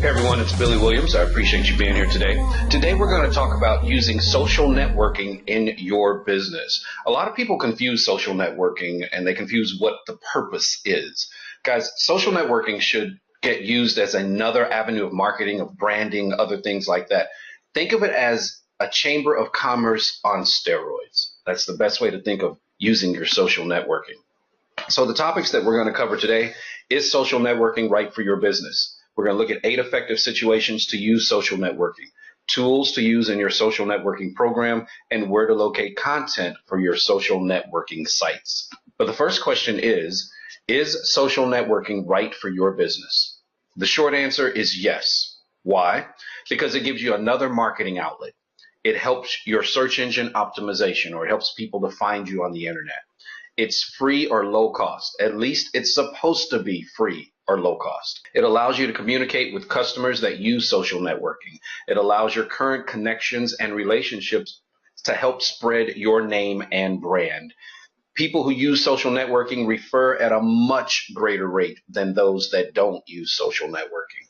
Hey everyone, it's Billy Williams. I appreciate you being here today. Today we're going to talk about using social networking in your business. A lot of people confuse social networking and they confuse what the purpose is. Guys, social networking should get used as another avenue of marketing, of branding, other things like that. Think of it as a chamber of commerce on steroids. That's the best way to think of using your social networking. So the topics that we're going to cover today is social networking right for your business. We're going to look at 8 effective situations to use social networking, tools to use in your social networking program, and where to locate content for your social networking sites. But the first question is social networking right for your business? The short answer is yes. Why? Because it gives you another marketing outlet. It helps your search engine optimization, or it helps people to find you on the internet. It's free or low cost. At least it's supposed to be free or low cost. It allows you to communicate with customers that use social networking. It allows your current connections and relationships to help spread your name and brand. People who use social networking refer at a much greater rate than those that don't use social networking.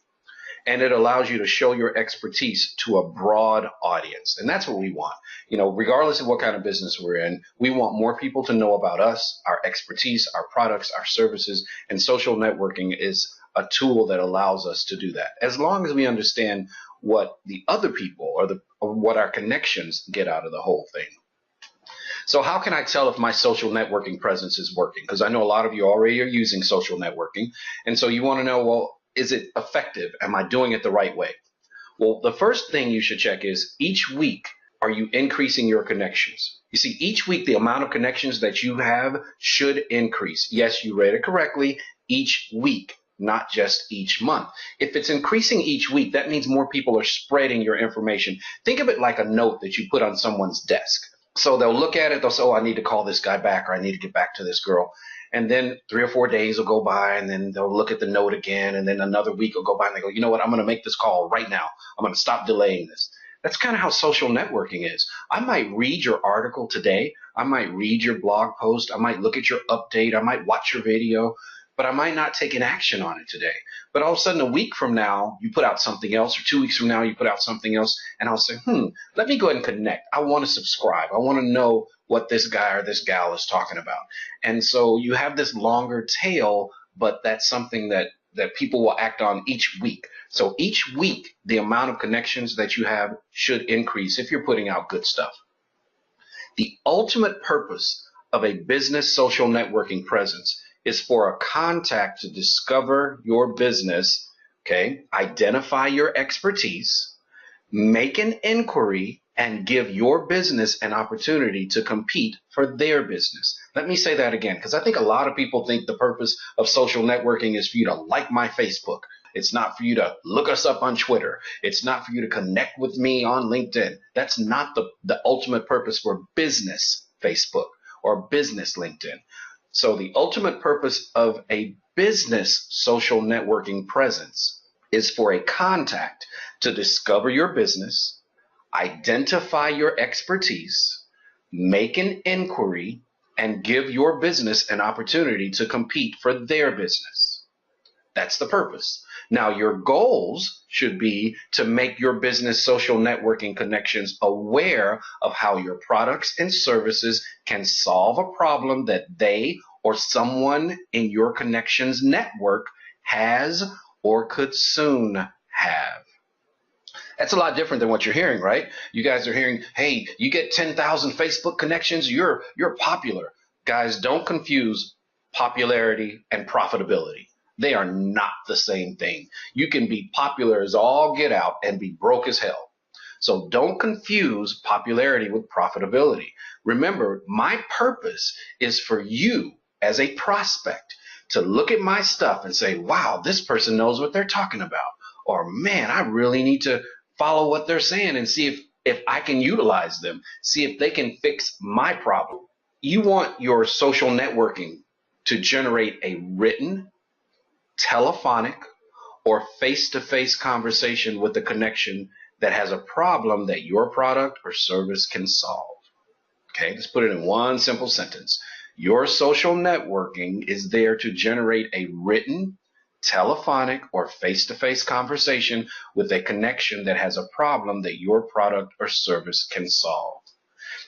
And it allows you to show your expertise to a broad audience. And that's what we want. You know, regardless of what kind of business we're in, we want more people to know about us, our expertise, our products, our services, and social networking is a tool that allows us to do that. As long as we understand what the other people or what our connections get out of the whole thing. So how can I tell if my social networking presence is working? Because I know a lot of you already are using social networking. And so you want to know, well, is it effective? Am I doing it the right way? Well, the first thing you should check is each week, are you increasing your connections? You see, each week, the amount of connections that you have should increase. Yes, you read it correctly, each week, not just each month. If it's increasing each week, that means more people are spreading your information. Think of it like a note that you put on someone's desk. So they'll look at it, they'll say, oh, I need to call this guy back, or I need to get back to this girl. And then 3 or 4 days will go by, and then they'll look at the note again, and then another week will go by, and they go, you know what, I'm going to make this call right now. I'm going to stop delaying this. That's kind of how social networking is. I might read your article today. I might read your blog post. I might look at your update. I might watch your video, but I might not take an action on it today. But all of a sudden, a week from now, you put out something else, or 2 weeks from now, you put out something else, and I'll say, let me go ahead and connect. I want to subscribe. I want to know what this guy or this gal is talking about. And so you have this longer tail, but that's something that people will act on each week. So each week, the amount of connections that you have should increase if you're putting out good stuff. The ultimate purpose of a business social networking presence is for a contact to discover your business, okay, identify your expertise, make an inquiry, and give your business an opportunity to compete for their business. Let me say that again, because I think a lot of people think the purpose of social networking is for you to like my Facebook. It's not for you to look us up on Twitter. It's not for you to connect with me on LinkedIn. That's not the ultimate purpose for business Facebook or business LinkedIn. So the ultimate purpose of a business social networking presence is for a contact to discover your business, identify your expertise, make an inquiry, and give your business an opportunity to compete for their business. That's the purpose. Now, your goals should be to make your business social networking connections aware of how your products and services can solve a problem that they or someone in your connections network has or could soon have. That's a lot different than what you're hearing, right? You guys are hearing, hey, you get 10,000 Facebook connections, you're popular. Guys, don't confuse popularity and profitability. They are not the same thing. You can be popular as all get out and be broke as hell. So don't confuse popularity with profitability. Remember, my purpose is for you as a prospect to look at my stuff and say, wow, this person knows what they're talking about. Or, man, I really need to follow what they're saying and see if I can utilize them, see if they can fix my problem. You want your social networking to generate a written, telephonic, or face-to-face conversation with a connection that has a problem that your product or service can solve. Okay, let's put it in one simple sentence. Your social networking is there to generate a written, telephonic or face-to-face conversation with a connection that has a problem that your product or service can solve.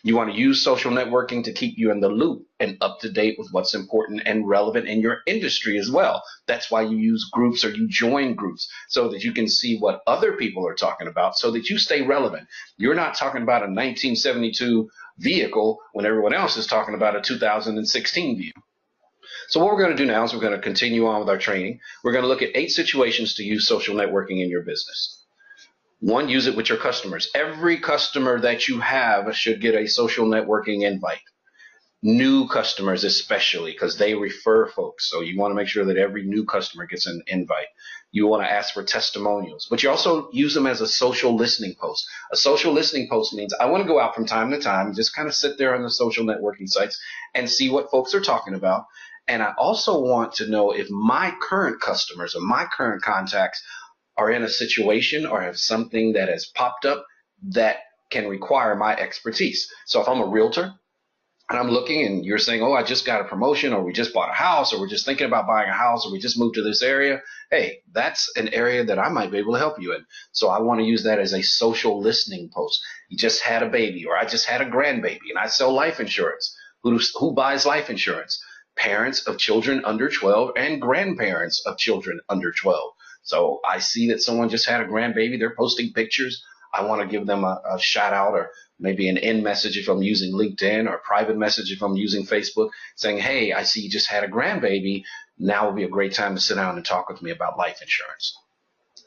You want to use social networking to keep you in the loop and up to date with what's important and relevant in your industry as well. That's why you use groups or you join groups so that you can see what other people are talking about so that you stay relevant. You're not talking about a 1972 vehicle when everyone else is talking about a 2016 vehicle. So what we're going to do now is we're going to continue on with our training. We're going to look at 8 situations to use social networking in your business. 1, use it with your customers. Every customer that you have should get a social networking invite. New customers especially, because they refer folks. So you want to make sure that every new customer gets an invite. You want to ask for testimonials, but you also use them as a social listening post. A social listening post means I want to go out from time to time and just kind of sit there on the social networking sites and see what folks are talking about. And I also want to know if my current customers or my current contacts are in a situation or have something that has popped up that can require my expertise. So if I'm a realtor and I'm looking and you're saying, oh, I just got a promotion, or we just bought a house, or we're just thinking about buying a house, or we just moved to this area, hey, that's an area that I might be able to help you in. So I want to use that as a social listening post. You just had a baby, or I just had a grandbaby, and I sell life insurance. Who buys life insurance? Parents of children under 12 and grandparents of children under 12. So I see that someone just had a grandbaby. They're posting pictures. I want to give them a shout out, or maybe an end message if I'm using LinkedIn, or a private message if I'm using Facebook, saying, hey, I see you just had a grandbaby. Now would be a great time to sit down and talk with me about life insurance.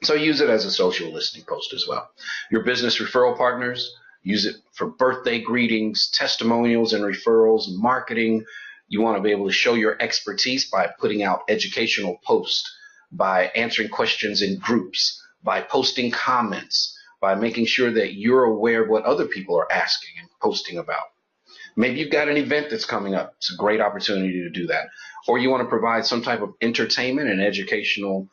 So use it as a social listening post as well. Your business referral partners, use it for birthday greetings, testimonials and referrals, marketing. You want to be able to show your expertise by putting out educational posts, by answering questions in groups, by posting comments, by making sure that you're aware of what other people are asking and posting about. Maybe you've got an event that's coming up. It's a great opportunity to do that. Or you want to provide some type of entertainment and educational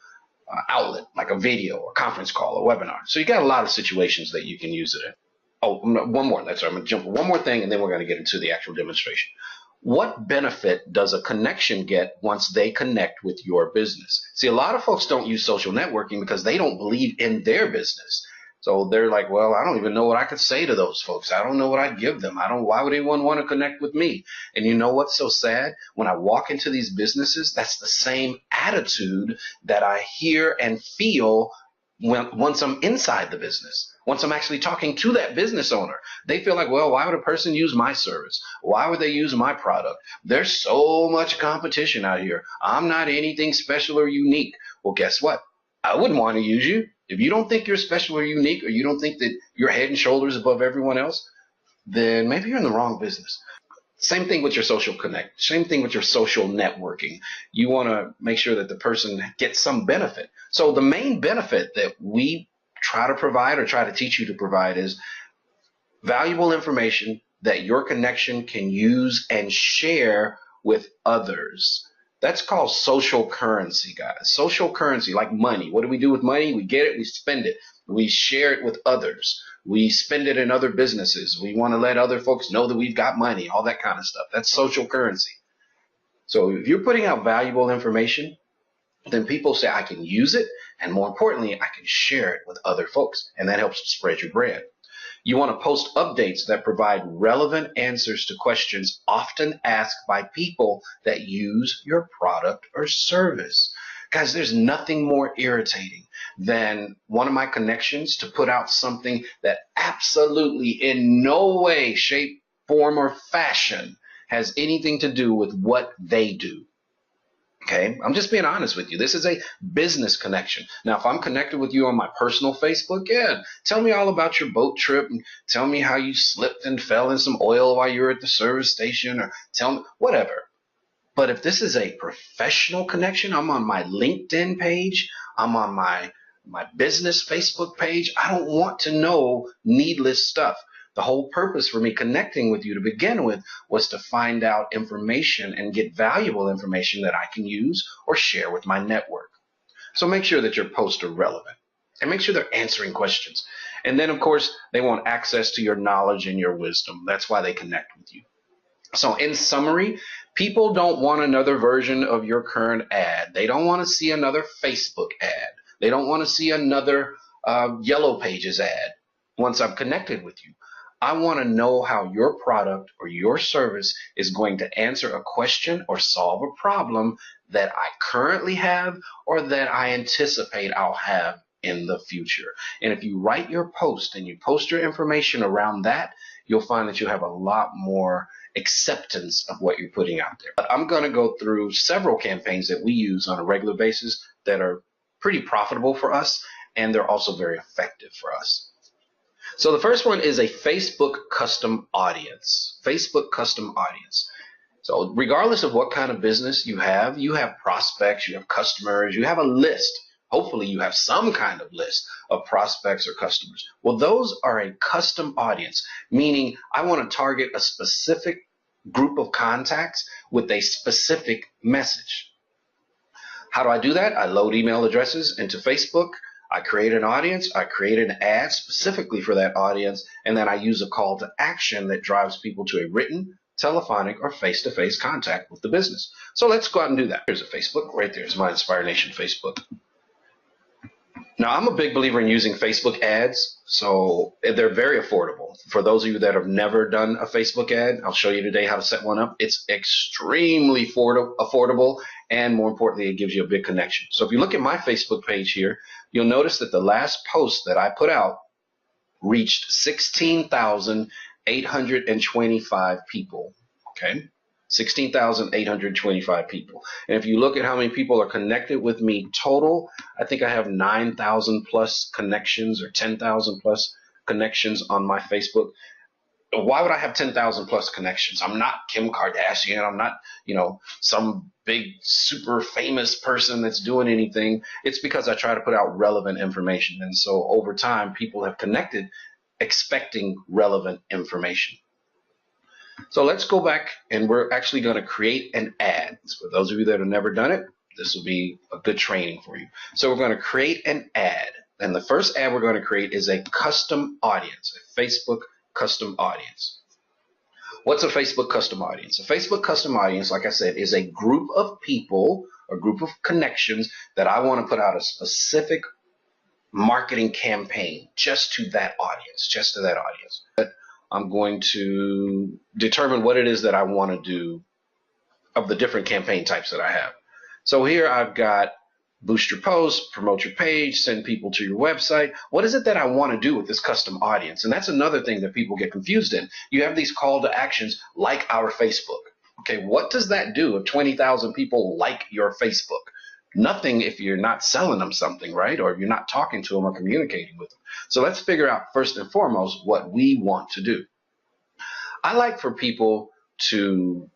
outlet, like a video or conference call or webinar. So you got a lot of situations that you can use it in. Oh, one more. That's right. I'm going to jump one more thing, and then we're going to get into the actual demonstration. What benefit does a connection get once they connect with your business? See, a lot of folks don't use social networking because they don't believe in their business. So they're like, well, I don't even know what I could say to those folks. I don't know what I'd give them. Why would anyone want to connect with me? And you know what's so sad? When I walk into these businesses, that's the same attitude that I hear and feel once I'm inside the business. Once I'm actually talking to that business owner, they feel like, well, why would a person use my service? Why would they use my product? There's so much competition out here. I'm not anything special or unique. Well, guess what? I wouldn't want to use you. If you don't think you're special or unique, or you don't think that you're head and shoulders above everyone else, then maybe you're in the wrong business. Same thing with your social connect. Same thing with your social networking. You want to make sure that the person gets some benefit. So the main benefit that we try to provide, or try to teach you to provide, is valuable information that your connection can use and share with others. That's called social currency, guys. Social currency, like money. What do we do with money? We get it, we spend it. We share it with others. We spend it in other businesses. We want to let other folks know that we've got money, all that kind of stuff. That's social currency. So if you're putting out valuable information, then people say, I can use it, and more importantly, I can share it with other folks, and that helps spread your brand. You want to post updates that provide relevant answers to questions often asked by people that use your product or service. Guys, there's nothing more irritating than one of my connections to put out something that absolutely in no way, shape, form, or fashion has anything to do with what they do. Okay, I'm just being honest with you. This is a business connection. Now, if I'm connected with you on my personal Facebook, yeah, tell me all about your boat trip, and tell me how you slipped and fell in some oil while you were at the service station, or tell me whatever. But if this is a professional connection, I'm on my LinkedIn page, I'm on my business Facebook page. I don't want to know needless stuff. The whole purpose for me connecting with you to begin with was to find out information and get valuable information that I can use or share with my network. So make sure that your posts are relevant, and make sure they're answering questions. And then, of course, they want access to your knowledge and your wisdom. That's why they connect with you. So in summary, people don't want another version of your current ad. They don't want to see another Facebook ad. They don't want to see another Yellow Pages ad. Once I'm connected with you, I want to know how your product or your service is going to answer a question or solve a problem that I currently have or that I anticipate I'll have in the future. And if you write your post and you post your information around that, you'll find that you have a lot more acceptance of what you're putting out there. But I'm going to go through several campaigns that we use on a regular basis that are pretty profitable for us, and they're also very effective for us. So the first one is a Facebook custom audience. Facebook custom audience. So regardless of what kind of business you have prospects, you have customers, you have a list. Hopefully you have some kind of list of prospects or customers. Well, those are a custom audience, meaning I want to target a specific group of contacts with a specific message. How do I do that? I load email addresses into Facebook. I create an audience. I create an ad specifically for that audience, and then I use a call to action that drives people to a written, telephonic, or face-to-face contact with the business. So let's go out and do that. Here's a Facebook. Right there's my Inspire Nation Facebook. Now, I'm a big believer in using Facebook ads, so they're very affordable. For those of you that have never done a Facebook ad, I'll show you today how to set one up. It's extremely affordable, and more importantly, it gives you a big connection. So if you look at my Facebook page here, you'll notice that the last post that I put out reached 16,825 people, okay? 16,825 people. And if you look at how many people are connected with me total, I think I have 9,000 plus connections or 10,000 plus connections on my Facebook. Why would I have 10,000 plus connections? I'm not Kim Kardashian. I'm not, some big super famous person that's doing anything. It's because I try to put out relevant information. And so over time, people have connected expecting relevant information. So let's go back, and we're actually going to create an ad. For those of you that have never done it, this will be a good training for you. So we're going to create an ad, and the first ad we're going to create is a custom audience, a Facebook custom audience. What's a Facebook custom audience? A Facebook custom audience, like I said, is a group of people, a group of connections that I want to put out a specific marketing campaign just to that audience, just to that audience. I'm going to determine what it is that I want to do of the different campaign types that I have. So here I've got boost your post, promote your page, send people to your website. What is it that I want to do with this custom audience? And that's another thing that people get confused in. You have these call to actions like our Facebook. Okay, what does that do if 20,000 people like your Facebook? Nothing if you're not selling them something, right? Or if you're not talking to them or communicating with them. So let's figure out first and foremost what we want to do. I like for people to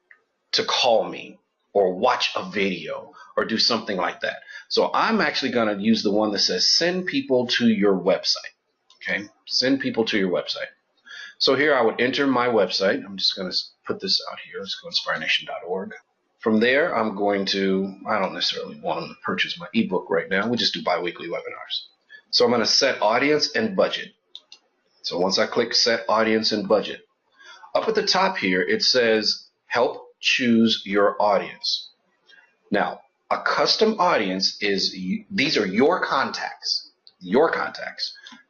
call me or watch a video or do something like that. So I'm actually going to use the one that says send people to your website. Okay, send people to your website. So here I would enter my website. I'm just going to put this out here. Let's go to inspirenation.org. From there, I'm going to, I don't necessarily want them to purchase my ebook right now. We just do biweekly webinars. So I'm going to set audience and budget. So once I click set audience and budget, up at the top here, it says help choose your audience. Now, a custom audience is, these are your contacts,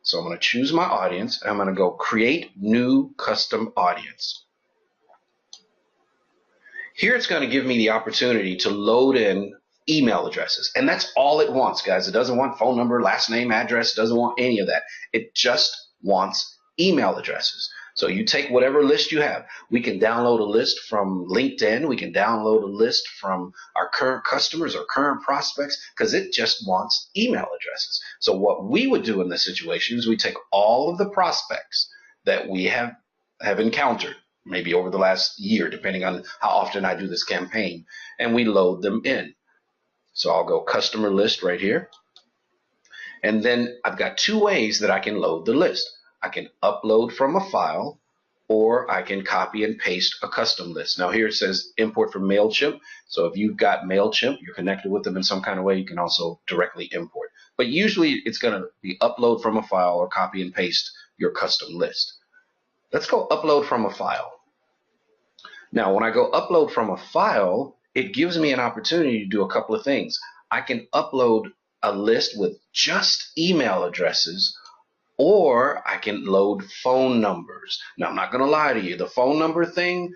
So I'm going to choose my audience, and I'm going to go create new custom audience. Here it's going to give me the opportunity to load in email addresses. And that's all it wants, guys. It doesn't want phone number, last name, address. It doesn't want any of that. It just wants email addresses. So you take whatever list you have. We can download a list from LinkedIn. We can download a list from our current customers or current prospects because it just wants email addresses. So what we would do in this situation is we take all of the prospects that we have encountered, maybe over the last year, depending on how often I do this campaign, and we load them in. So I'll go customer list right here. And then I've got two ways that I can load the list. I can upload from a file, or I can copy and paste a custom list. Now here it says import from MailChimp. So if you've got MailChimp, you're connected with them in some kind of way, you can also directly import. But usually it's going to be upload from a file or copy and paste your custom list. Let's go upload from a file. Now, when I go upload from a file, it gives me an opportunity to do a couple of things. I can upload a list with just email addresses, or I can load phone numbers. Now, I'm not going to lie to you. The phone number thing,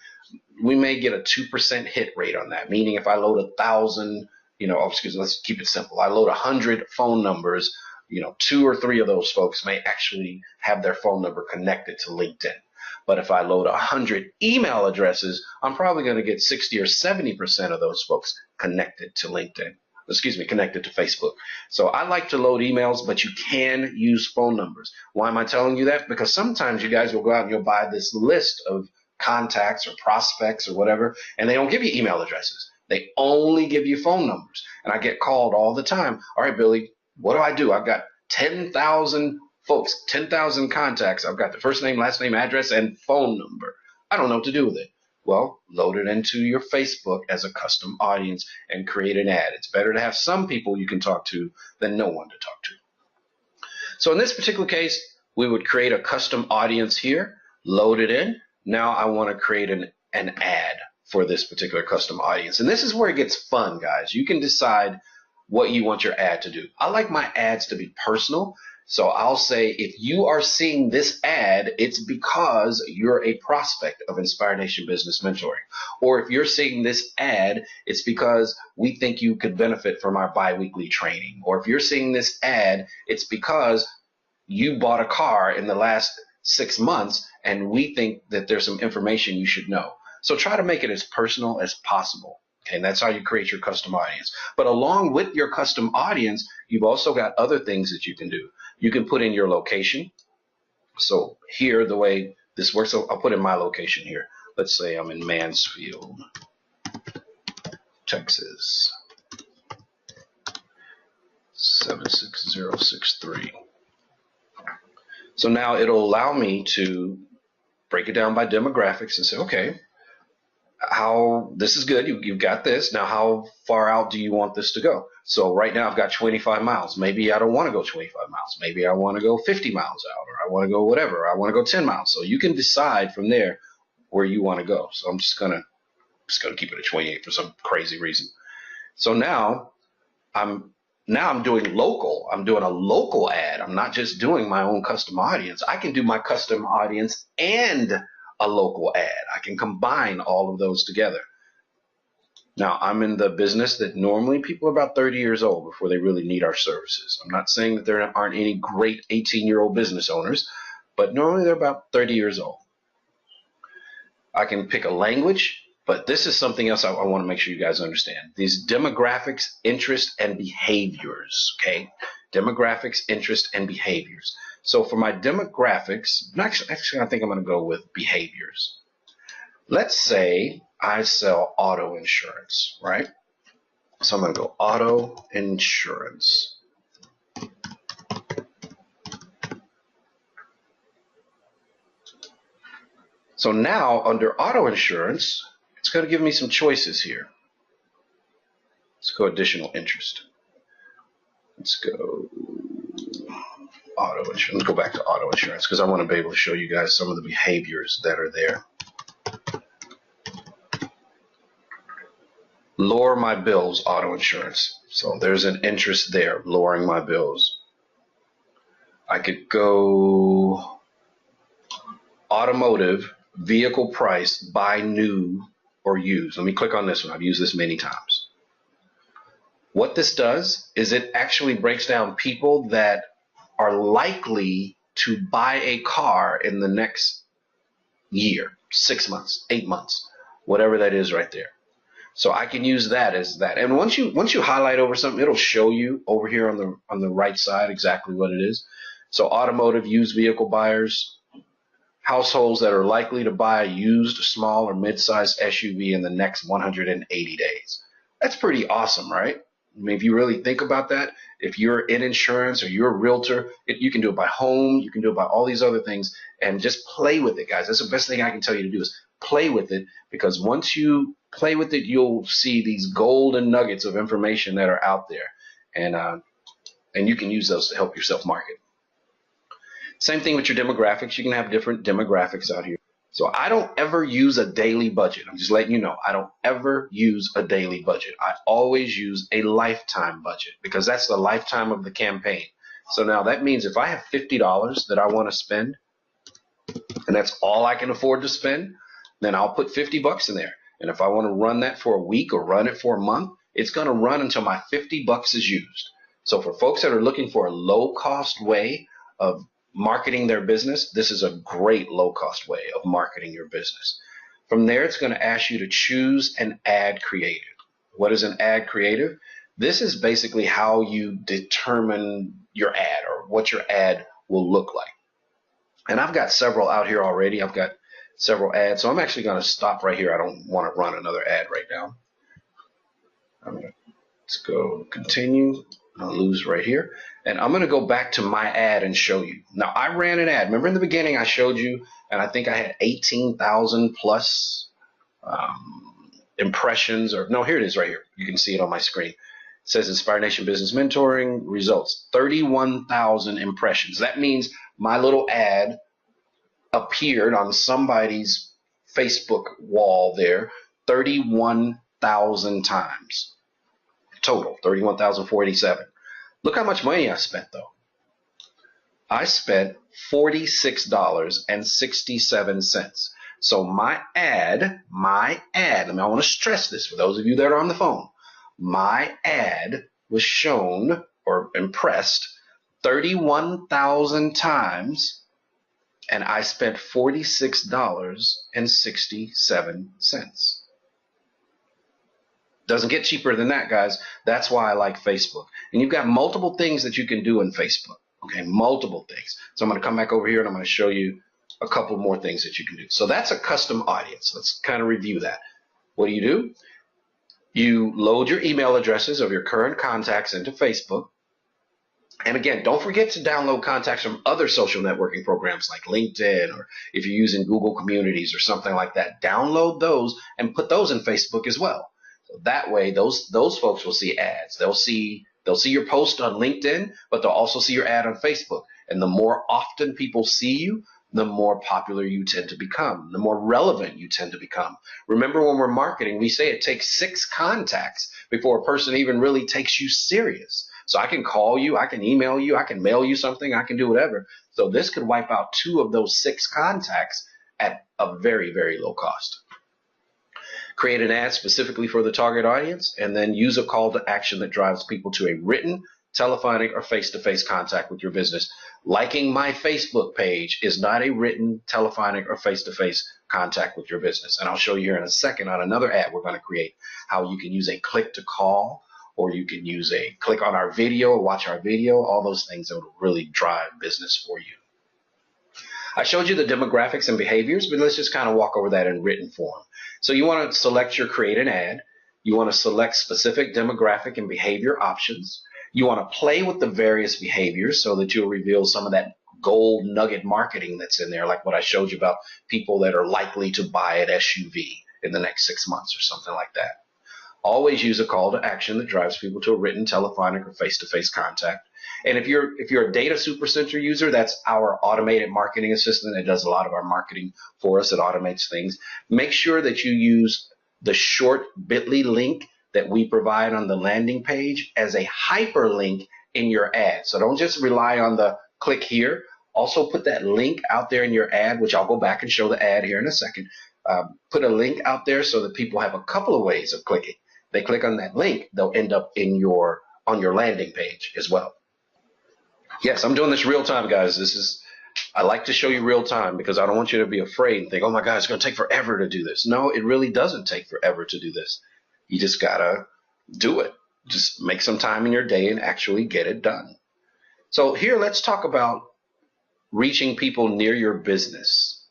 we may get a 2% hit rate on that, meaning if I load 1,000, let's keep it simple. I load 100 phone numbers, 2 or 3 of those folks may actually have their phone number connected to LinkedIn. But if I load 100 email addresses, I'm probably going to get 60 or 70% of those folks connected to LinkedIn. Connected to Facebook. So I like to load emails, but you can use phone numbers. Why am I telling you that? Because sometimes you guys will go out and you'll buy this list of contacts or prospects or whatever, and they don't give you email addresses. They only give you phone numbers. And I get called all the time. All right, Billy, what do? I've got 10,000 folks, 10,000 contacts. I've got the first name, last name, address, and phone number. I don't know what to do with it. Well, load it into your Facebook as a custom audience and create an ad. It's better to have some people you can talk to than no one to talk to. So in this particular case, we would create a custom audience here, load it in. Now I want to create an ad for this particular custom audience. And this is where it gets fun, guys. You can decide what you want your ad to do. I like my ads to be personal. So I'll say, if you are seeing this ad, it's because you're a prospect of Inspire Nation Business Mentoring. Or if you're seeing this ad, it's because we think you could benefit from our biweekly training. Or if you're seeing this ad, it's because you bought a car in the last 6 months and we think that there's some information you should know. So try to make it as personal as possible. Okay, and that's how you create your custom audience. But along with your custom audience, you've also got other things that you can do. You can put in your location. So here, the way this works, I'll put in my location here. Let's say I'm in Mansfield, Texas, 76063. So now it'll allow me to break it down by demographics and say, okay, this is good. You've got this. Now, how far out do you want this to go? So right now I've got 25 miles. Maybe I don't want to go 25 miles. Maybe I want to go 50 miles out, or I want to go whatever. I want to go 10 miles. So you can decide from there where you want to go. So I'm just gonna keep it at 28 for some crazy reason. So now I'm doing local. I'm doing a local ad. I'm not just doing my own custom audience. I can do my custom audience and a local ad. I can combine all of those together. Now, I'm in the business that normally people are about 30 years old before they really need our services. I'm not saying that there aren't any great 18-year-old business owners, but normally they're about 30 years old. I can pick a language, but this is something else I want to make sure you guys understand. These demographics, interests, and behaviors, okay? Demographics, interests, and behaviors. So for my demographics, actually I think I'm going to go with behaviors. Let's say I sell auto insurance, right? So I'm going to go auto insurance. So now under auto insurance, it's going to give me some choices here. Let's go additional interest. Let's go auto insurance. Let's go back to auto insurance because I want to be able to show you guys some of the behaviors that are there. Lower my bills, auto insurance. So there's an interest there, lowering my bills. I could go automotive, vehicle price, buy new or used. Let me click on this one. I've used this many times. What this does is it actually breaks down people that are likely to buy a car in the next year, 6 months, 8 months, whatever that is right there. So I can use that as that. And once you highlight over something, it'll show you over here on the right side exactly what it is. So automotive, used vehicle buyers, households that are likely to buy a used, small, or mid-sized SUV in the next 180 days. That's pretty awesome, right? I mean, if you really think about that, if you're in insurance or you're a realtor, you can do it by home, you can do it by all these other things, and just play with it, guys. That's the best thing I can tell you to do is play with it, because once you play with it, you'll see these golden nuggets of information that are out there, and you can use those to help yourself market. Same thing with your demographics. You can have different demographics out here. So I don't ever use a daily budget. I'm just letting you know, I don't ever use a daily budget. I always use a lifetime budget because that's the lifetime of the campaign. So now that means if I have $50 that I want to spend and that's all I can afford to spend, then I'll put 50 bucks in there. And if I want to run that for a week or run it for a month, it's going to run until my 50 bucks is used. So for folks that are looking for a low cost way of marketing their business, this is a great low cost way of marketing your business. From there, it's going to ask you to choose an ad creative. What is an ad creative? This is basically how you determine your ad or what your ad will look like. And I've got several out here already. I've got several ads. So I'm actually going to stop right here. I don't want to run another ad right now. Let's go continue. I'll lose right here. And I'm going to go back to my ad and show you. Now, I ran an ad. Remember in the beginning I showed you, and I think I had 18,000 plus impressions. Or no, here it is right here. You can see it on my screen. It says Inspire Nation Business Mentoring results, 31,000 impressions. That means my little ad appeared on somebody's Facebook wall there 31,000 times. Total, 31,487. Look how much money I spent, though. I spent $46.67. So my ad, I want to stress this for those of you that are on the phone. My ad was shown or impressed 31,000 times, and I spent $46.67. Doesn't get cheaper than that, guys. That's why I like Facebook. And you've got multiple things that you can do in Facebook. Okay, multiple things. So I'm going to come back over here and I'm going to show you a couple more things that you can do. So that's a custom audience. Let's kind of review that. What do? You load your email addresses of your current contacts into Facebook. And again, don't forget to download contacts from other social networking programs like LinkedIn, or if you're using Google Communities or something like that, download those and put those in Facebook as well. That way, those folks will see ads. They'll see your post on LinkedIn, but they'll also see your ad on Facebook. And the more often people see you, the more popular you tend to become, the more relevant you tend to become. Remember, when we're marketing, we say it takes 6 contacts before a person even really takes you serious. So I can call you, I can email you, I can mail you something, I can do whatever. So this could wipe out 2 of those 6 contacts at a very, very low cost. Create an ad specifically for the target audience, and then use a call to action that drives people to a written, telephonic, or face-to-face contact with your business. Liking my Facebook page is not a written, telephonic, or face-to-face contact with your business. And I'll show you here in a second on another ad we're going to create how you can use a click to call, or you can use a click on our video or watch our video, all those things that will really drive business for you. I showed you the demographics and behaviors, but let's just kind of walk over that in written form. So you want to select your create an ad. You want to select specific demographic and behavior options. You want to play with the various behaviors so that you'll reveal some of that gold nugget marketing that's in there, like what I showed you about people that are likely to buy an SUV in the next 6 months or something like that. Always use a call to action that drives people to a written, telephonic, or face-to-face contact. And if you're a Data Supercenter user, that's our automated marketing assistant. It does a lot of our marketing for us. It automates things. Make sure that you use the short bit.ly link that we provide on the landing page as a hyperlink in your ad. So don't just rely on the click here. Also put that link out there in your ad, which I'll go back and show the ad here in a second. Put a link out there so that people have a couple of ways of clicking. They click on that link, they'll end up on your landing page as well. Yes, I'm doing this real time, guys. I like to show you real time because I don't want you to be afraid and think, oh my God, it's going to take forever to do this. No, it really doesn't take forever to do this. You just got to do it. Just make some time in your day and actually get it done. So here, let's talk about reaching people near your business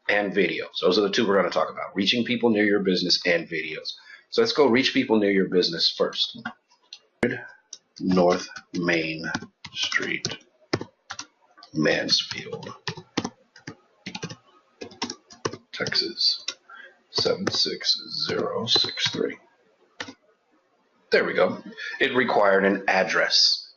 and videos. Those are the 2 we're going to talk about, reaching people near your business and videos. So let's go reach people near your business first. North Main Street, Mansfield, Texas, 76063. There we go. It required an address.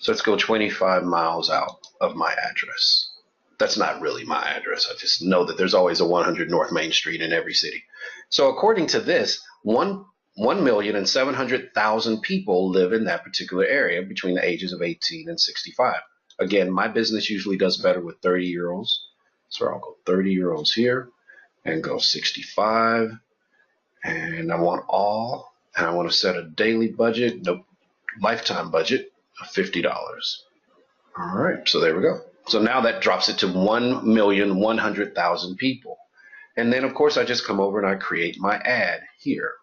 So let's go 25 miles out of my address. That's not really my address. I just know that there's always a 100 North Main Street in every city. So according to this, 1,700,000 people live in that particular area between the ages of 18 and 65. Again, my business usually does better with 30-year-olds. So I'll go 30-year-olds here and go 65. And I want all, and I want to set a daily budget, nope, lifetime budget of $50. All right, so there we go. So now that drops it to 1,100,000 people. And then, of course, I just come over and I create my ad here.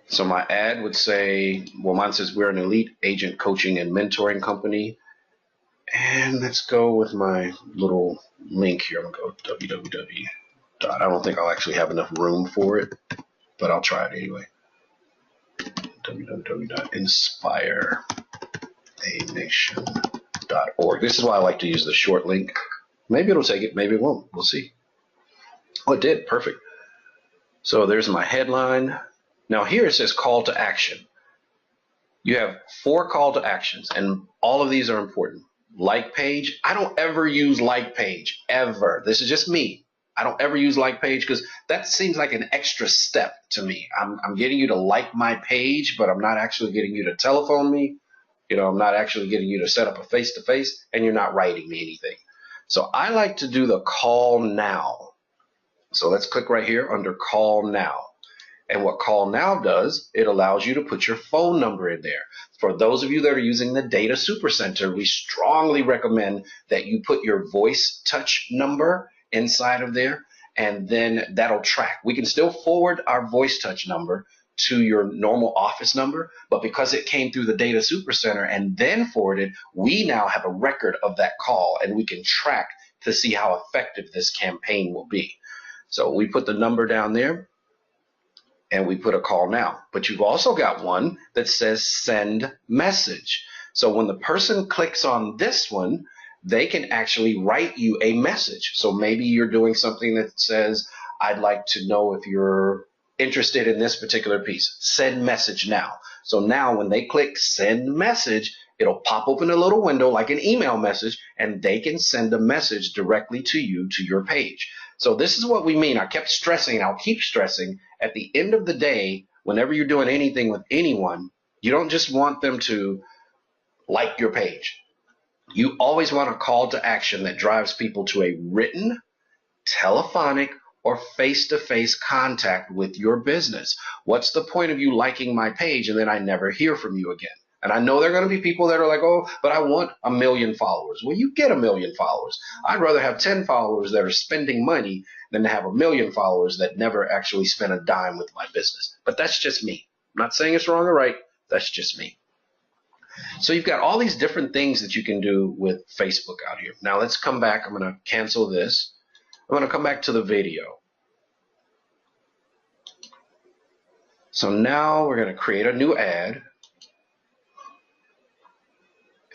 So my ad would say, well, mine says we're an elite agent coaching and mentoring company. And let's go with my little link here. I'm going to go www. I don't think I'll actually have enough room for it, but I'll try it anyway. www.inspireanation.org. This is why I like to use the short link. Maybe it'll take it, maybe it won't. We'll see. Oh, it did. Perfect. So there's my headline. Now here it says call to action. You have 4 call to actions, and all of these are important. Like page. I don't ever use like page, ever. This is just me. I don't ever use like page because that seems like an extra step to me. I'm getting you to like my page, but I'm not actually getting you to telephone me. You know, I'm not actually getting you to set up a face-to-face, and you're not writing me anything. So I like to do the call now. So let's click right here under call now. And what call now does, it allows you to put your phone number in there. For those of you that are using the Data Supercenter, we strongly recommend that you put your voice touch number inside of there, and then that'll track. We can still forward our voice touch number to your normal office number, but because it came through the Data Supercenter and then forwarded, we now have a record of that call, and we can track to see how effective this campaign will be. So we put the number down there, and we put a call now. But you've also got one that says send message. So when the person clicks on this one, they can actually write you a message. So maybe you're doing something that says, I'd like to know if you're interested in this particular piece. Send message now. So now when they click send message, it'll pop open a little window like an email message, and they can send a message directly to you, to your page. So this is what we mean. I kept stressing, and I'll keep stressing, at the end of the day, whenever you're doing anything with anyone, you don't just want them to like your page. You always want a call to action that drives people to a written, telephonic, or face-to-face contact with your business. What's the point of you liking my page and then I never hear from you again? And I know there are going to be people that are like, oh, but I want 1 million followers. Well, you get 1 million followers. I'd rather have 10 followers that are spending money than to have 1 million followers that never actually spend a dime with my business. But that's just me. I'm not saying it's wrong or right. That's just me. So you've got all these different things that you can do with Facebook out here. Now let's come back. I'm going to cancel this. I'm going to come back to the video. So now we're going to create a new ad.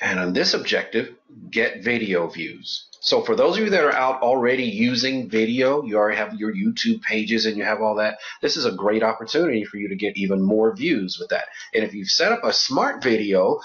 And on this objective, get video views. So for those of you that are out already using video, you already have your YouTube pages and you have all that, this is a great opportunity for you to get even more views with that. And if you've set up a smart video,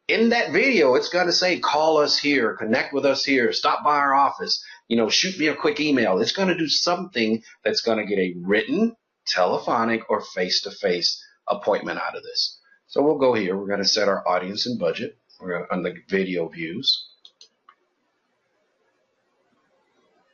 in that video, it's going to say, call us here, connect with us here, stop by our office, you know, shoot me a quick email. It's going to do something that's going to get a written, telephonic, or face-to-face appointment out of this. So we'll go here. We're going to set our audience and budget. We're going to, on the video views.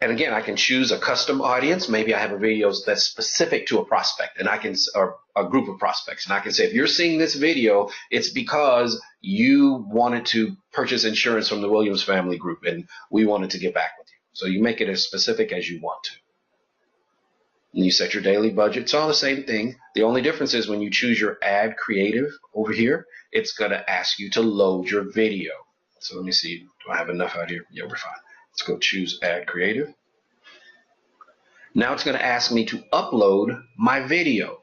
And again, I can choose a custom audience. Maybe I have a video that's specific to a prospect, and I can, or a group of prospects. And I can say, if you're seeing this video, it's because you wanted to purchase insurance from the Williams family group, and we wanted to get back with you. So you make it as specific as you want to. And you set your daily budget. It's all the same thing. The only difference is when you choose your ad creative over here, it's going to ask you to load your video. So let me see. Do I have enough out here? Yeah, we're fine. Let's go choose Add Creative. Now it's going to ask me to upload my video.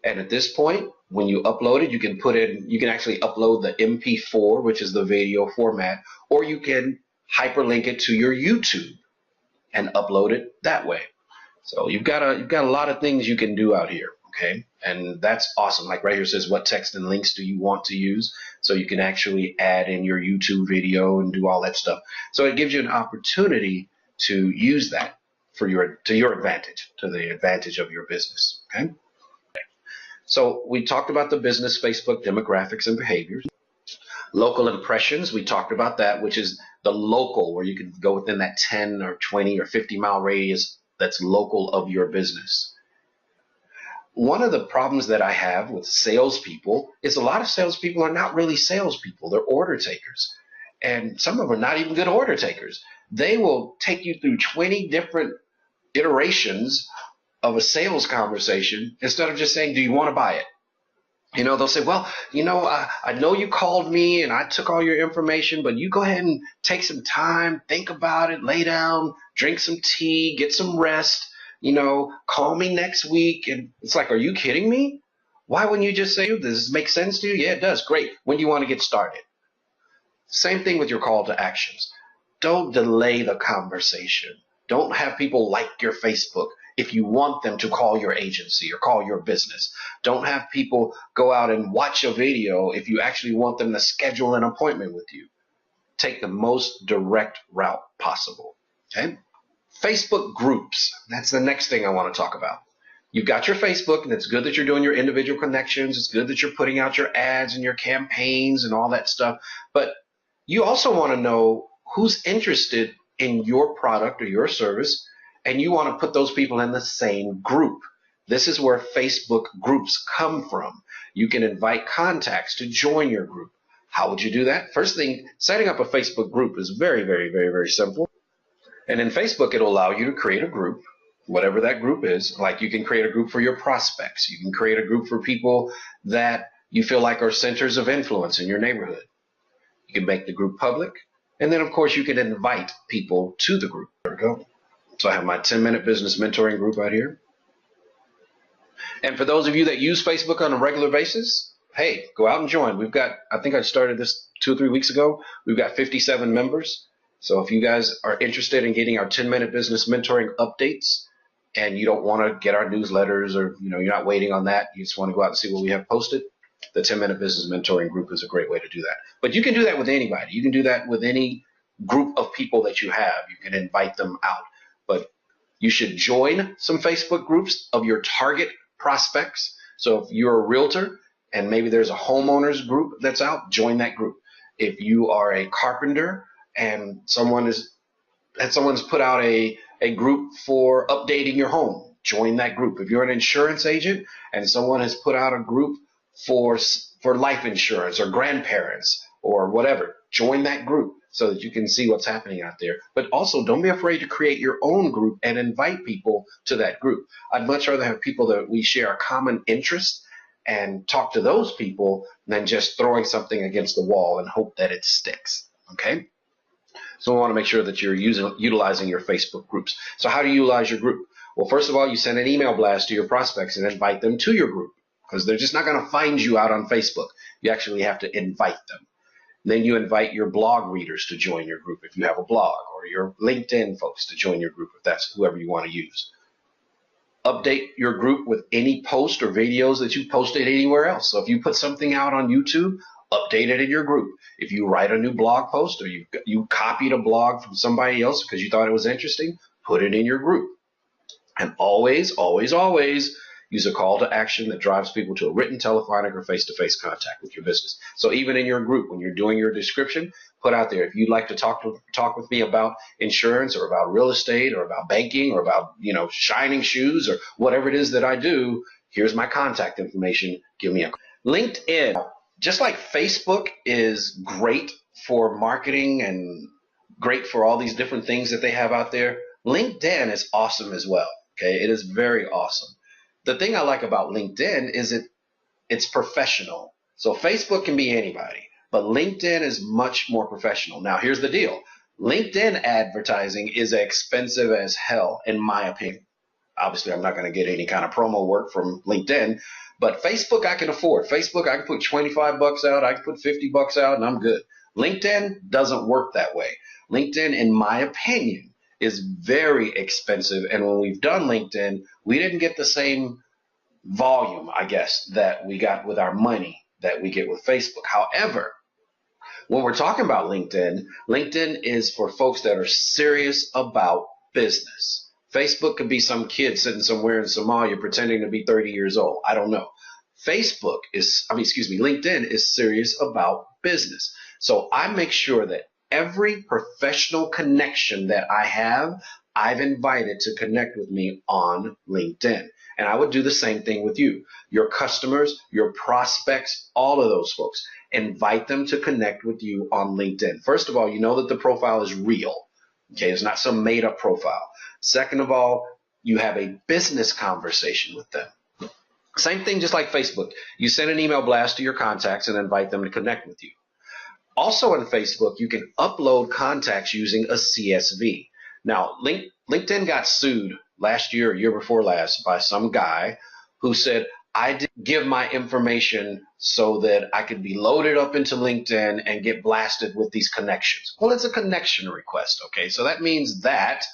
And at this point, when you upload it, you can put in, you can actually upload the MP4, which is the video format, or you can hyperlink it to your YouTube and upload it that way. So you've got a lot of things you can do out here. Okay. And that's awesome. Like right here it says, what text and links do you want to use? So you can actually add in your YouTube video and do all that stuff. So it gives you an opportunity to use that to your advantage, to the advantage of your business. Okay. So we talked about the business Facebook demographics and behaviors. Local impressions, we talked about that, which is the local, where you can go within that 10 or 20 or 50-mile radius that's local of your business. One of the problems that I have with salespeople is a lot of salespeople are not really salespeople. They're order takers. And some of them are not even good order takers. They will take you through 20 different iterations of a sales conversation instead of just saying, do you want to buy it? They'll say, well, I know you called me and I took all your information, but you go ahead and take some time, think about it, lay down, drink some tea, get some rest, call me next week. And it's like, are you kidding me? Why wouldn't you just say, does this make sense to you? Yeah, it does. Great. When do you want to get started? Same thing with your call to actions. Don't delay the conversation. Don't have people like your Facebook if you want them to call your agency or call your business. Don't have people go out and watch a video if you actually want them to schedule an appointment with you. Take the most direct route possible. Okay? Facebook groups. That's the next thing I want to talk about. You've got your Facebook, and it's good that you're doing your individual connections. It's good that you're putting out your ads and your campaigns and all that stuff. But you also want to know who's interested in your product or your service, and you want to put those people in the same group. This is where Facebook groups come from. You can invite contacts to join your group. How would you do that? First thing, setting up a Facebook group is very, very, very, very simple. And in Facebook, it'll allow you to create a group, whatever that group is. Like you can create a group for your prospects. You can create a group for people that you feel like are centers of influence in your neighborhood. You can make the group public. And then, of course, you can invite people to the group. There we go. So I have my 10-minute business mentoring group out here. And for those of you that use Facebook on a regular basis, hey, go out and join. We've got, I think I started this 2 or 3 weeks ago. We've got 57 members. So if you guys are interested in getting our 10-minute business mentoring updates and you don't want to get our newsletters or, you're not waiting on that, you just want to go out and see what we have posted, the 10-minute business mentoring group is a great way to do that. But you can do that with anybody. You can do that with any group of people that you have. You can invite them out. But you should join some Facebook groups of your target prospects. So if you're a realtor and maybe there's a homeowners group that's out, join that group. If you are a carpenter and someone's put out a group for updating your home, join that group. If you're an insurance agent and someone has put out a group for life insurance or grandparents or whatever, join that group so that you can see what's happening out there. But also don't be afraid to create your own group and invite people to that group. I'd much rather have people that we share a common interest and talk to those people than just throwing something against the wall and hope that it sticks. Okay? So we want to make sure that you're utilizing your Facebook groups. So how do you utilize your group? Well, first of all, you send an email blast to your prospects and invite them to your group because they're just not going to find you out on Facebook. You actually have to invite them. Then you invite your blog readers to join your group if you have a blog, or your LinkedIn folks to join your group if that's whoever you want to use. Update your group with any post or videos that you posted anywhere else. So if you put something out on YouTube, update it in your group. If you write a new blog post or you copied a blog from somebody else because you thought it was interesting, put it in your group. And always, always, always use a call to action that drives people to a written, telephonic, or face-to-face contact with your business. So even in your group, when you're doing your description, put out there, if you'd like to talk with me about insurance or about real estate or about banking or about, shining shoes or whatever it is that I do, here's my contact information. Give me a call. LinkedIn, just like Facebook is great for marketing and great for all these different things that they have out there, LinkedIn is awesome as well. Okay, it is very awesome. The thing I like about LinkedIn is it's professional. So Facebook can be anybody, but LinkedIn is much more professional. Now, here's the deal. LinkedIn advertising is expensive as hell, in my opinion. Obviously, I'm not going to get any kind of promo work from LinkedIn, but Facebook I can afford. Facebook, I can put $25 out, I can put $50 out, and I'm good. LinkedIn doesn't work that way. LinkedIn, in my opinion, is very expensive. And when we've done LinkedIn, we didn't get the same volume, I guess, that we got with our money that we get with Facebook. However, when we're talking about LinkedIn, LinkedIn is for folks that are serious about business. Facebook could be some kid sitting somewhere in Somalia pretending to be 30 years old. I don't know. LinkedIn is serious about business. So I make sure that every professional connection that I have, I've invited to connect with me on LinkedIn. And I would do the same thing with you. Your customers, your prospects, all of those folks, invite them to connect with you on LinkedIn. First of all, you know that the profile is real. Okay, it's not some made up profile. Second of all, you have a business conversation with them. Same thing, just like Facebook. You send an email blast to your contacts and invite them to connect with you. Also on Facebook, you can upload contacts using a CSV. Now, LinkedIn got sued last year or year before last by some guy who said, I didn't give my information so that I could be loaded up into LinkedIn and get blasted with these connections. Well, it's a connection request, okay? So that means that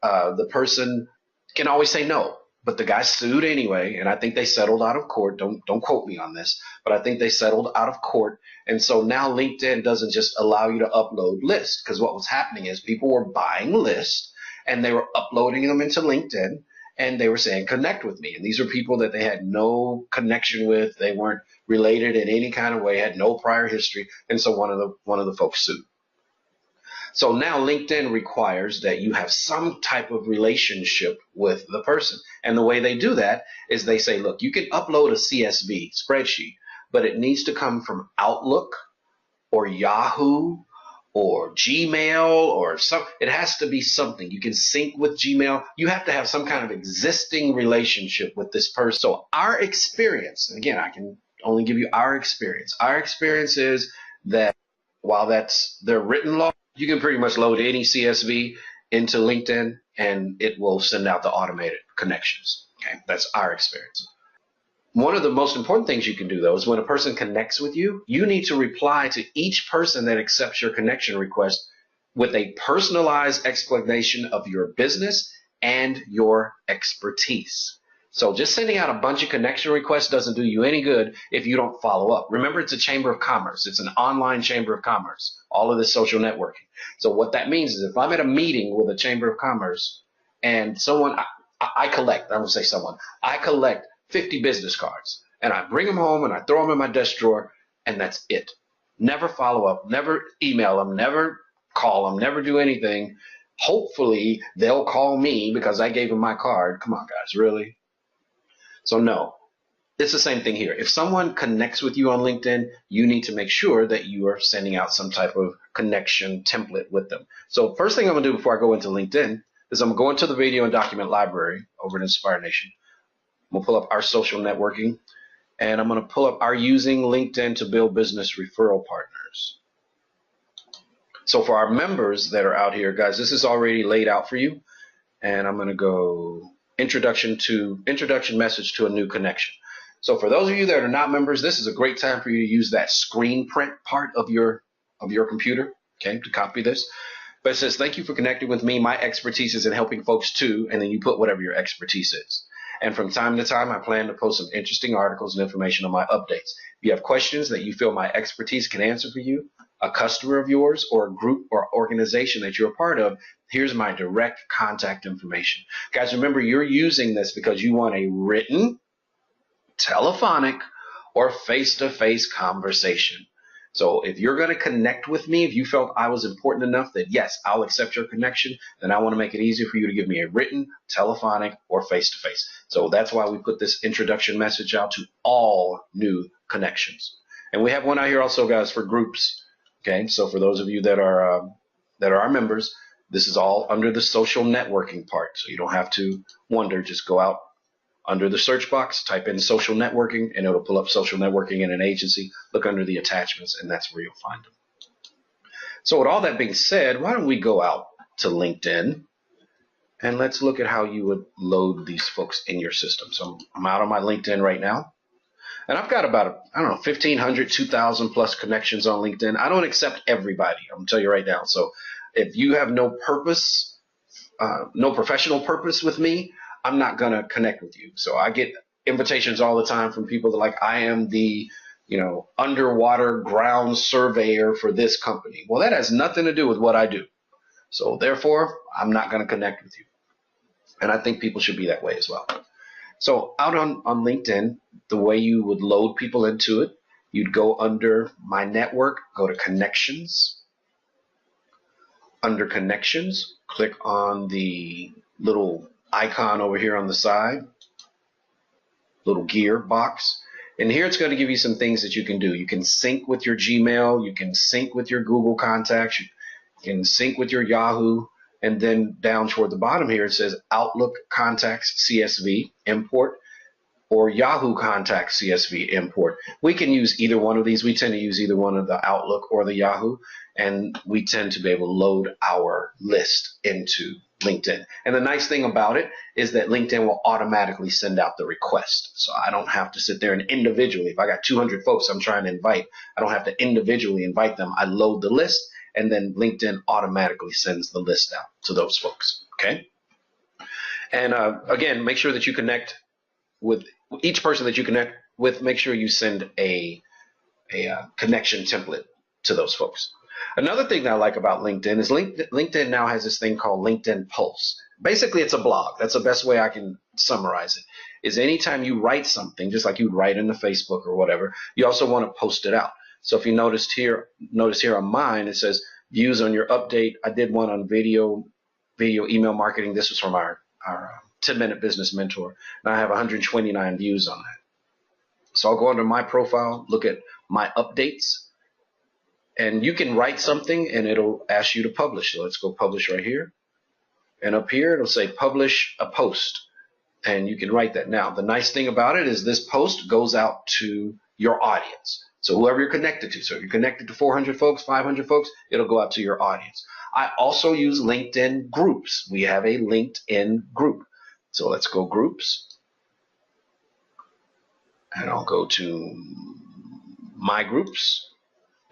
the person can always say no. But the guy sued anyway, and I think they settled out of court. Don't quote me on this, but I think they settled out of court. And so now LinkedIn doesn't just allow you to upload lists, because what was happening is people were buying lists and they were uploading them into LinkedIn and they were saying connect with me. And these are people that they had no connection with. They weren't related in any kind of way, had no prior history. And so one of the folks sued. So now LinkedIn requires that you have some type of relationship with the person. And the way they do that is they say, look, you can upload a CSV spreadsheet, but it needs to come from Outlook or Yahoo or Gmail or some. It has to be something. You can sync with Gmail. You have to have some kind of existing relationship with this person. So our experience, and again, I can only give you our experience. Our experience is that while that's their written law, you can pretty much load any CSV into LinkedIn and it will send out the automated connections. Okay, that's our experience. One of the most important things you can do, though, is when a person connects with you, you need to reply to each person that accepts your connection request with a personalized explanation of your business and your expertise. So just sending out a bunch of connection requests doesn't do you any good if you don't follow up. Remember, it's a chamber of commerce. It's an online chamber of commerce, all of this social networking. So what that means is if I'm at a meeting with a chamber of commerce and I collect 50 business cards and I bring them home and I throw them in my desk drawer and that's it. Never follow up, never email them, never call them, never do anything. Hopefully they'll call me because I gave them my card. Come on, guys, really? So no, it's the same thing here. If someone connects with you on LinkedIn, you need to make sure that you are sending out some type of connection template with them. So first thing I'm going to do before I go into LinkedIn is I'm going to go into the video and document library over at Inspire Nation. I'm going to pull up our social networking, and I'm going to pull up our using LinkedIn to build business referral partners. So for our members that are out here, guys, this is already laid out for you. And I'm going to go introduction message to a new connection. So for those of you that are not members, this is a great time for you to use that screen print part of your computer, okay, to copy this. But it says, thank you for connecting with me. My expertise is in helping folks too. And then you put whatever your expertise is. And from time to time, I plan to post some interesting articles and information on my updates. If you have questions that you feel my expertise can answer for you, a customer of yours, or a group or organization that you're a part of, here's my direct contact information. Guys, remember, you're using this because you want a written, telephonic, or face-to-face conversation. So if you're going to connect with me, if you felt I was important enough that, yes, I'll accept your connection, then I want to make it easier for you to give me a written, telephonic, or face-to-face. So that's why we put this introduction message out to all new connections. And we have one out here also, guys, for groups. Okay, so for those of you that are our members, this is all under the social networking part. So you don't have to wonder, just go out under the search box, type in social networking, and it'll pull up social networking in an agency. Look under the attachments, and that's where you'll find them. So with all that being said, why don't we go out to LinkedIn, and let's look at how you would load these folks in your system. So I'm out on my LinkedIn right now. And I've got about, 1,500, 2,000 plus connections on LinkedIn. I don't accept everybody. I'm going to tell you right now. So if you have no purpose, no professional purpose with me, I'm not going to connect with you. So I get invitations all the time from people that like, I am the, underwater ground surveyor for this company. Well, that has nothing to do with what I do. So therefore, I'm not going to connect with you. And I think people should be that way as well. So out on LinkedIn, the way you would load people into it, you'd go under My Network, go to Connections. Under Connections, click on the little icon over here on the side, little gear box. And here it's going to give you some things that you can do. You can sync with your Gmail. You can sync with your Google contacts. You can sync with your Yahoo. And then down toward the bottom here, it says Outlook Contacts CSV import or Yahoo Contacts CSV import. We can use either one of these. We tend to use either one of the Outlook or the Yahoo. And we tend to be able to load our list into LinkedIn. And the nice thing about it is that LinkedIn will automatically send out the request. So I don't have to sit there and individually, if I got 200 folks I'm trying to invite, I don't have to individually invite them. I load the list, and then LinkedIn automatically sends the list out to those folks. Okay. And again, make sure that you connect with each person that you connect with. Make sure you send a connection template to those folks. Another thing that I like about LinkedIn is LinkedIn now has this thing called LinkedIn Pulse. Basically, it's a blog. That's the best way I can summarize it. Is anytime you write something, just like you'd write into Facebook or whatever, you also want to post it out. So if you notice here on mine, it says views on your update. I did one on video email marketing. This was from our 10-minute business mentor, and I have 129 views on that. So I'll go under my profile, look at my updates. And you can write something and it'll ask you to publish. So let's go publish right here. And up here, it'll say publish a post. And you can write that. Now, the nice thing about it is this post goes out to your audience. So whoever you're connected to. So if you're connected to 400 folks, 500 folks, it'll go out to your audience. I also use LinkedIn groups. We have a LinkedIn group. So let's go groups. And I'll go to my groups.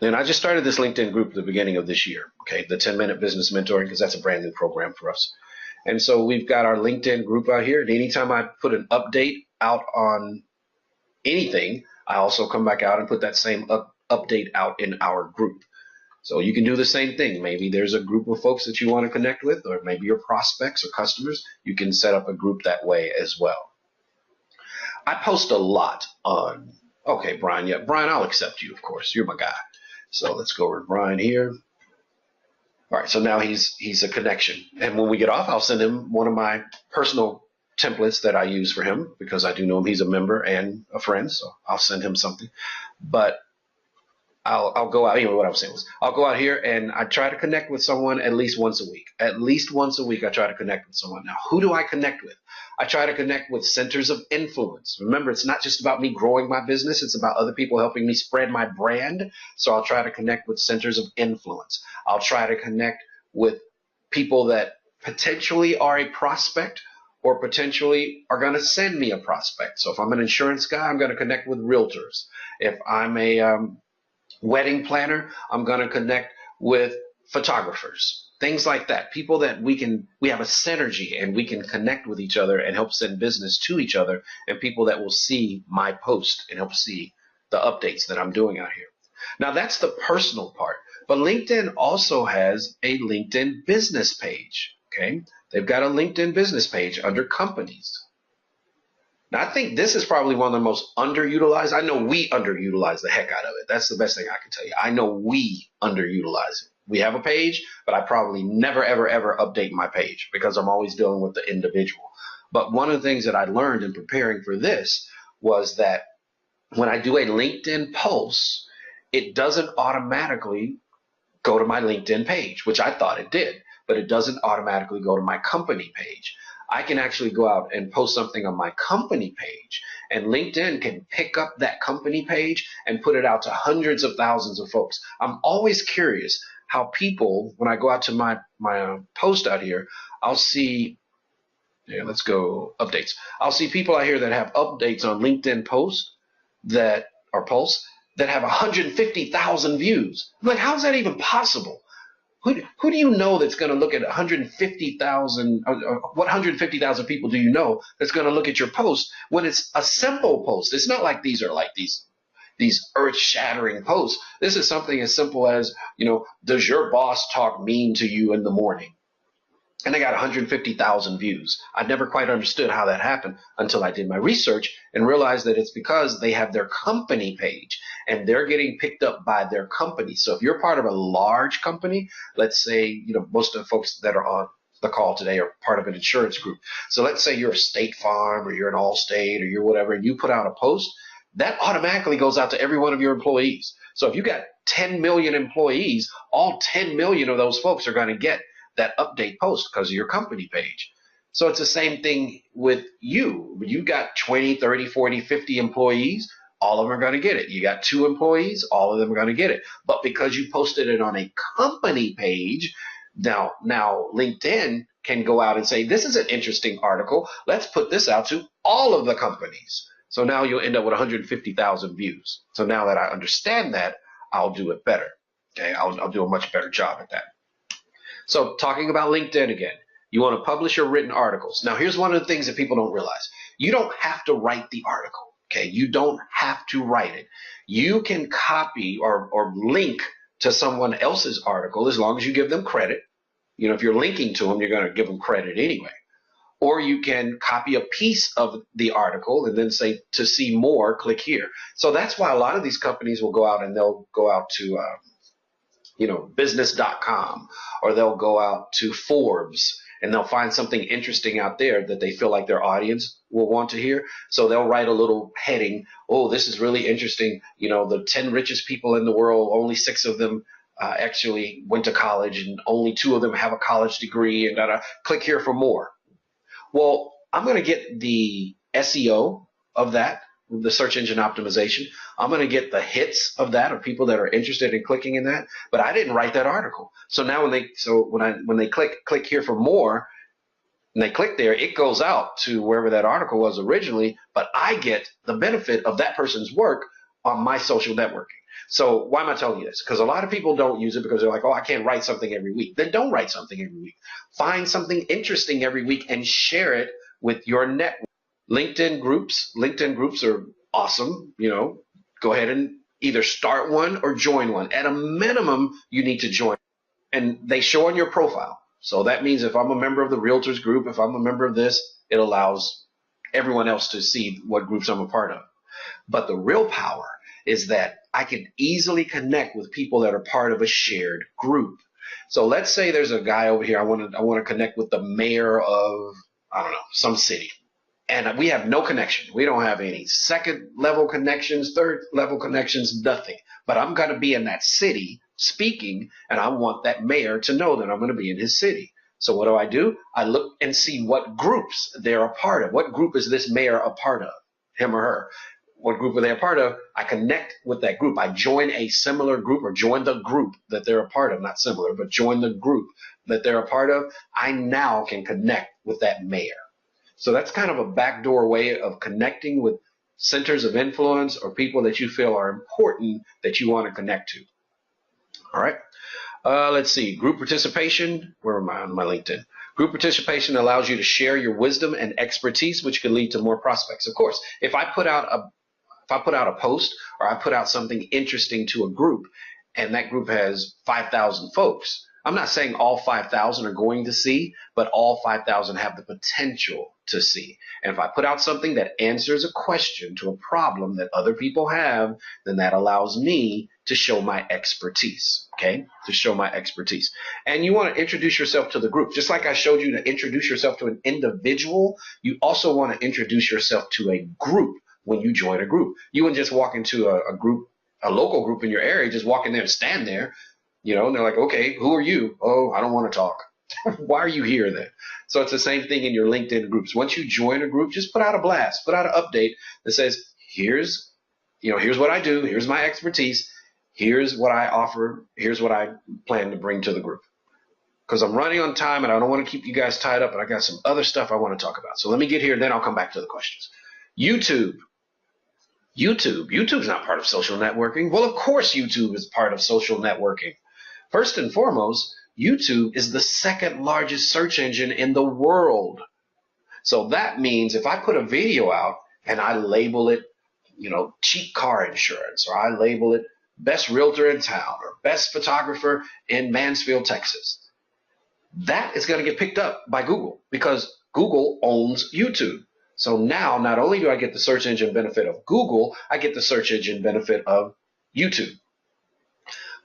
And I just started this LinkedIn group at the beginning of this year, okay, the 10-minute business mentoring, because that's a brand new program for us. And so we've got our LinkedIn group out here. And anytime I put an update out on anything, I also come back out and put that same update out in our group. So you can do the same thing. Maybe there's a group of folks that you want to connect with, or maybe your prospects or customers. You can set up a group that way as well. I post a lot on, okay, Brian, yeah, Brian, I'll accept you, of course. You're my guy. So let's go over to Brian here. All right, so now he's a connection. And when we get off, I'll send him one of my personal templates that I use for him, because I do know him. He's a member and a friend, so I'll send him something. But I'll go out, anyway, what I was saying was, I'll go out here and I try to connect with someone at least once a week. At least once a week, I try to connect with someone. Now, who do I connect with? I try to connect with centers of influence. Remember, it's not just about me growing my business. It's about other people helping me spread my brand. So I'll try to connect with centers of influence. I'll try to connect with people that potentially are a prospect or potentially are going to send me a prospect. So if I'm an insurance guy, I'm going to connect with realtors. If I'm a wedding planner, I'm going to connect with photographers. Things like that. People that we have a synergy and we can connect with each other and help send business to each other, and people that will see my post and help see the updates that I'm doing out here. Now that's the personal part, but LinkedIn also has a LinkedIn business page. Okay. They've got a LinkedIn business page under companies. Now, I think this is probably one of the most underutilized. I know we underutilize the heck out of it. That's the best thing I can tell you. I know we underutilize it. We have a page, but I probably never, ever, ever update my page because I'm always dealing with the individual. But one of the things that I learned in preparing for this was that when I do a LinkedIn post, it doesn't automatically go to my LinkedIn page, which I thought it did, but it doesn't automatically go to my company page. I can actually go out and post something on my company page, and LinkedIn can pick up that company page and put it out to hundreds of thousands of folks. I'm always curious how people, when I go out to my post out here, I'll see, let's go updates. I'll see people out here that have updates on LinkedIn posts that are Pulse that have 150,000 views. I'm like, how is that even possible? Who do you know that's going to look at 150,000? What 150,000 people do you know that's going to look at your post when it's a simple post? It's not like these are like these earth-shattering posts. This is something as simple as, does your boss talk mean to you in the morning? And they got 150,000 views. I never quite understood how that happened until I did my research and realized that it's because they have their company page and they're getting picked up by their company. So if you're part of a large company, let's say, most of the folks that are on the call today are part of an insurance group. So let's say you're a State Farm or you're an Allstate or you're whatever, and you put out a post, that automatically goes out to every one of your employees. So if you got 10 million employees, all 10 million of those folks are going to get that update post because of your company page. So it's the same thing with you. You got 20, 30, 40, 50 employees, all of them are going to get it. You got 2 employees, all of them are going to get it. But because you posted it on a company page, now LinkedIn can go out and say, this is an interesting article. Let's put this out to all of the companies. So now you'll end up with 150,000 views. So now that I understand that, I'll do it better. Okay, I'll do a much better job at that. So talking about LinkedIn again, you want to publish your written articles. Now, here's one of the things that people don't realize. You don't have to write the article, okay? You don't have to write it. You can copy or link to someone else's article as long as you give them credit. If you're linking to them, you're going to give them credit anyway. Or you can copy a piece of the article and then say, to see more, click here. So that's why a lot of these companies will go out and they'll go out to business.com, or they'll go out to Forbes and they'll find something interesting out there that they feel like their audience will want to hear. So they'll write a little heading. Oh, this is really interesting. The 10 richest people in the world, only 6 of them actually went to college and only 2 of them have a college degree, and click here for more. Well, I'm going to get the SEO of that, the search engine optimization. I'm going to get the hits of that, of people that are interested in clicking in that, but I didn't write that article. So now when they click here for more, and they click there, it goes out to wherever that article was originally, but I get the benefit of that person's work on my social networking. So why am I telling you this? Because a lot of people don't use it because they're like, oh, I can't write something every week. Then don't write something every week. Find something interesting every week and share it with your network. LinkedIn groups are awesome. Go ahead and either start one or join one. At a minimum, you need to join. And they show on your profile. So that means if I'm a member of the realtors group, if I'm a member of this, it allows everyone else to see what groups I'm a part of. But the real power is that I can easily connect with people that are part of a shared group. So let's say there's a guy over here. I want to connect with the mayor of, I don't know, some city. And we have no connection. We don't have any second level connections, third level connections, nothing. But I'm going to be in that city speaking, and I want that mayor to know that I'm going to be in his city. So what do? I look and see what groups they're a part of. What group is this mayor a part of, him or her? What group are they a part of? I connect with that group. I join a similar group, or join the group that they're a part of, not similar, but join the group that they're a part of. I now can connect with that mayor. So that's kind of a backdoor way of connecting with centers of influence or people that you feel are important that you want to connect to. All right. Let's see. Group participation. Where am I on my LinkedIn? Group participation allows you to share your wisdom and expertise, which can lead to more prospects. Of course, if I put out a post or I put out something interesting to a group, and that group has 5,000 folks, I'm not saying all 5,000 are going to see, but all 5,000 have the potential to see. And if I put out something that answers a question to a problem that other people have, then that allows me to show my expertise, okay? To show my expertise. And you want to introduce yourself to the group. Just like I showed you to introduce yourself to an individual, you also want to introduce yourself to a group when you join a group. You wouldn't just walk into a group, a local group in your area, just walk in there and stand there. And they're like, okay, who are you? Oh, I don't want to talk. Why are you here then? So it's the same thing in your LinkedIn groups. Once you join a group, just put out a blast, put out an update that says, here's what I do. Here's my expertise. Here's what I offer. Here's what I plan to bring to the group. Because I'm running on time and I don't want to keep you guys tied up, and I got some other stuff I want to talk about. So let me get here, then I'll come back to the questions. YouTube's not part of social networking. Well, of course YouTube is part of social networking. First and foremost, YouTube is the second largest search engine in the world. So that means if I put a video out and I label it, cheap car insurance, or I label it best realtor in town, or best photographer in Mansfield, Texas, that is going to get picked up by Google because Google owns YouTube. So now not only do I get the search engine benefit of Google, I get the search engine benefit of YouTube.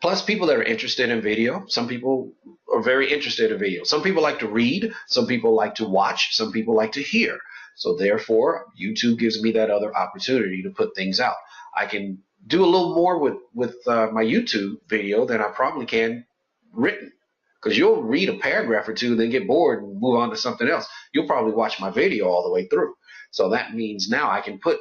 Plus, people that are interested in video, some people are very interested in video. Some people like to read, some people like to watch, some people like to hear. So therefore, YouTube gives me that other opportunity to put things out. I can do a little more with my YouTube video than I probably can written. Because you'll read a paragraph or two, then get bored and move on to something else. You'll probably watch my video all the way through. So that means now I can put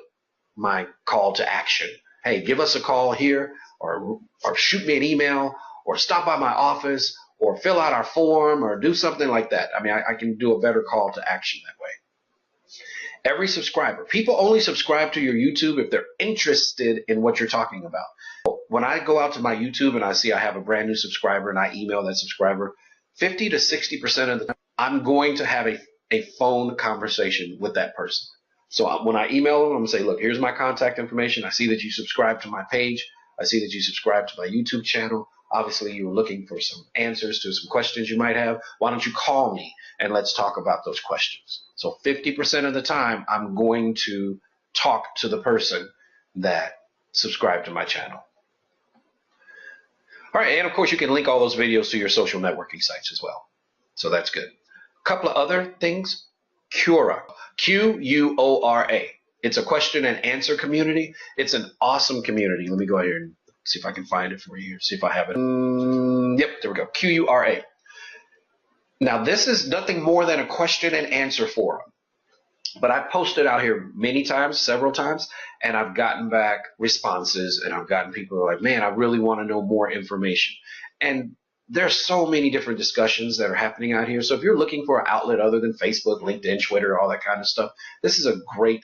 my call to action. Hey, give us a call here, or shoot me an email, or stop by my office, or fill out our form, or do something like that. I mean, I can do a better call to action that way. Every subscriber. People only subscribe to your YouTube if they're interested in what you're talking about. When I go out to my YouTube and I see I have a brand new subscriber and I email that subscriber, 50 to 60% of the time, I'm going to have a phone conversation with that person. So when I email them, I'm going to say, look, here's my contact information. I see that you subscribe to my page. I see that you subscribe to my YouTube channel. Obviously, you were looking for some answers to some questions you might have. Why don't you call me and let's talk about those questions? So 50% of the time, I'm going to talk to the person that subscribed to my channel. All right, and of course, you can link all those videos to your social networking sites as well. So that's good. A couple of other things. Quora, Quora. It's a question and answer community. It's an awesome community. Let me go here and see if I can find it for you. See if I have it. Yep, there we go. Quora. Now, this is nothing more than a question and answer forum. But I've posted out here many times, several times, and I've gotten back responses, and I've gotten people who are like, man, I really want to know more information. And there's so many different discussions that are happening out here. So if you're looking for an outlet other than Facebook, LinkedIn, Twitter, all that kind of stuff, this is a great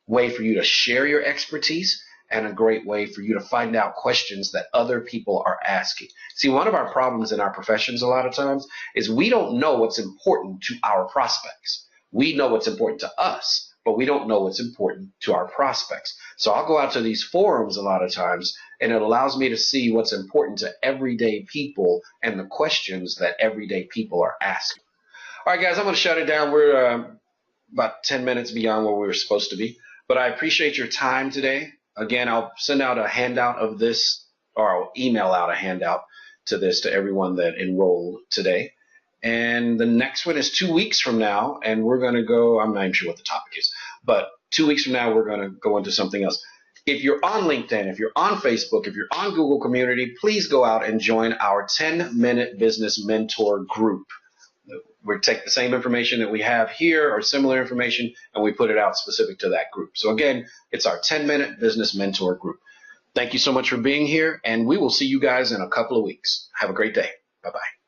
way for you to share your expertise and a great way for you to find out questions that other people are asking. See, one of our problems in our professions a lot of times is we don't know what's important to our prospects. We know what's important to us, but we don't know what's important to our prospects. So I'll go out to these forums a lot of times, and it allows me to see what's important to everyday people and the questions that everyday people are asking. All right, guys, I'm going to shut it down. We're about 10 minutes beyond where we were supposed to be, but I appreciate your time today. Again, I'll send out a handout of this, or I'll email out a handout to this to everyone that enrolled today. And the next one is 2 weeks from now, and we're going to go, I'm not even sure what the topic is, but 2 weeks from now, we're going to go into something else. If you're on LinkedIn, if you're on Facebook, if you're on Google Community, please go out and join our 10-minute business mentor group. We take the same information that we have here or similar information, and we put it out specific to that group. So again, it's our 10-minute business mentor group. Thank you so much for being here, and we will see you guys in a couple of weeks. Have a great day. Bye-bye.